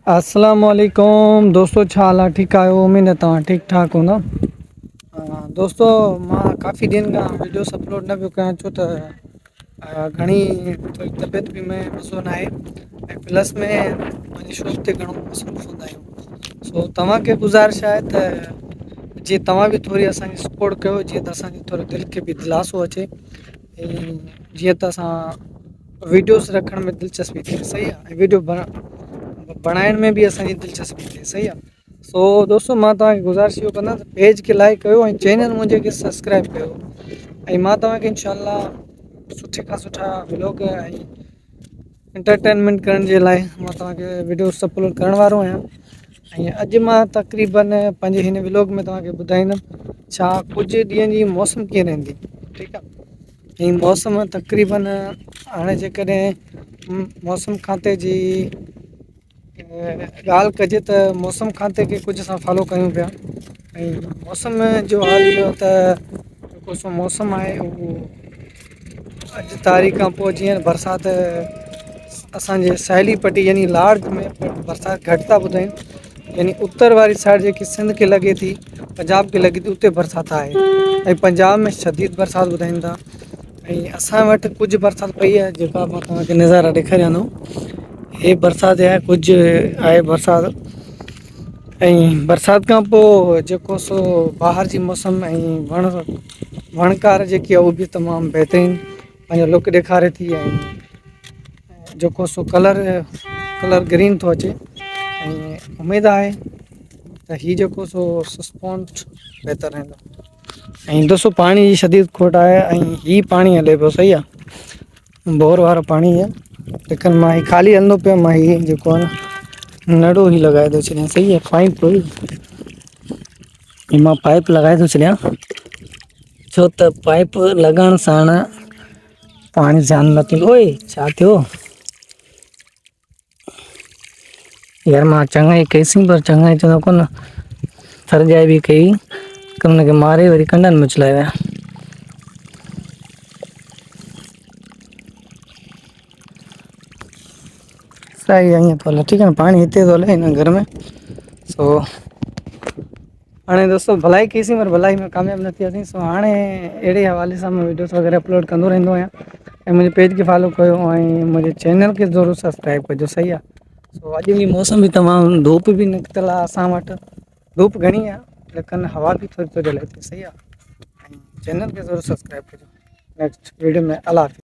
अस्सलाम वालेकुम दोस्तों, छा हाल आहे? ठीकु आहियो? उमेद आहे तव्हां ठीकु ठाक हूंदा। दोस्तों, मां काफ़ी ॾींहंनि खां वीडियोस अपलोड न पियो कयां छो त घणी थोरी तबियत बि में मज़ो न आहे ऐं प्लस में पंहिंजे शौक़ ते घणो मसरूफ़ हूंदा आहियूं। सो तव्हांखे गुज़ारिश आहे त जीअं तव्हां बि थोरी असांखे सपोर्ट कयो, जीअं त असांजी थोरो दिलि खे बि दिलासो अचे ऐं जीअं त असां वीडियोस रखण में दिलचस्पी थिए। सही आहे, ऐं वीडियो बणाइण में बि असांजी दिलचस्पी थिए। सही आहे। सो दोस्तों, मां तव्हांखे गुज़ारिश इहो कंदा त पेज खे लाइक कयो ऐं चैनल मुंहिंजे खे सब्सक्राइब कयो ऐं मां तव्हांखे इनशाला सुठे खां सुठा व्लॉग ऐं एंटरटेनमेंट करण जे लाइ मां तव्हांखे वीडियोस अपलोड करण वारो आहियां। ऐं अॼु मां तक़रीबन पंहिंजे हिन व्लॉग में तव्हांखे ॿुधाईंदुमि छा कुझु ॾींहंनि जी मौसम कीअं रहंदी। ठीकु आहे। ऐं मौसम तक़रीबन हाणे जेकॾहिं मौसम खाते जी ॻाल्हि कजे त मौसम खाते खे कुझु असां फॉलो कयूं पिया ऐं मौसम जो हाल इहो त जेको सो मौसम आहे उहो अॼु तारीख़ खां पोइ जीअं बरसाति असांजे साहेली पटी यानी लार्ज में बरसाति घटि था ॿुधाइनि, यानी उत्तर वारी साइड जेकी सिंध खे लॻे थी, पंजाब खे लॻे थी, उते बरसाति आहे ऐं पंजाब में शदीद बरसाति ॿुधाइनि था। ऐं असां वटि कुझु बरसाति पई आहे जेका मां तव्हांखे नज़ारा ॾेखारियां थो। हे बरसाति आहे, कुझु आहे बरसाति। ऐं बरसाति खां पोइ जेको सो ॿाहिरि जी मौसम ऐं वणकार जेकी आहे उहा बि तमामु बहितरीनु पंहिंजो लुक ॾेखारे थी ऐं जेको सो कलर ग्रीन थो अचे ऐं उमेदु आहे त हीउ जेको सो सस्पोंट बहितर रहंदो। ऐं दोस्तों, पाणी जी शदीद खोट आहे ऐं हीउ पाणी हले पियो। सही आहे, बोर वारो पाणी आहे, लेकिन मां ही ख़ाली हलंदो पियो। मां ही जेको आहे न नड़ो ई लॻाए थो छॾियां। सही आहे, पाइप मां पाइप लॻाए थो छॾियां छो त पाइप लॻाइण साण पाणी ज़ान न थींदो। ओए छा थियो यार? मां चङा ई कईसीं पर चङा ई चवंदो कोन, थर जाइ बि कई कि हुनखे मारे वरी कंडनि में उछलाए विया। सही आहे, ईअं थो हले। ठीकु आहे न, पाणी हिते थो हले हिन घर में। सो हाणे दोस्तों, भलाई कईसीं पर भलाई में कामयाबु न थियासीं। सो हाणे अहिड़े हवाले सां मां वीडियोस वग़ैरह अपलोड कंदो रहंदो आहियां ऐं मुंहिंजे पेज खे फॉलो कयो ऐं मुंहिंजे चैनल खे ज़रूरु सब्सक्राइब कजो। सही आहे। सो अॼु बि मौसम बि तमामु धूप बि निकितल आहे असां वटि। धूप घणी आहे लेकिन हवा बि थोरी थोरी हले थी। सही आहे। ऐं चैनल खे ज़रूरु सब्सक्राइब कजो। नेक्स्ट वीडियो में अल्लाह हाफ़िज़।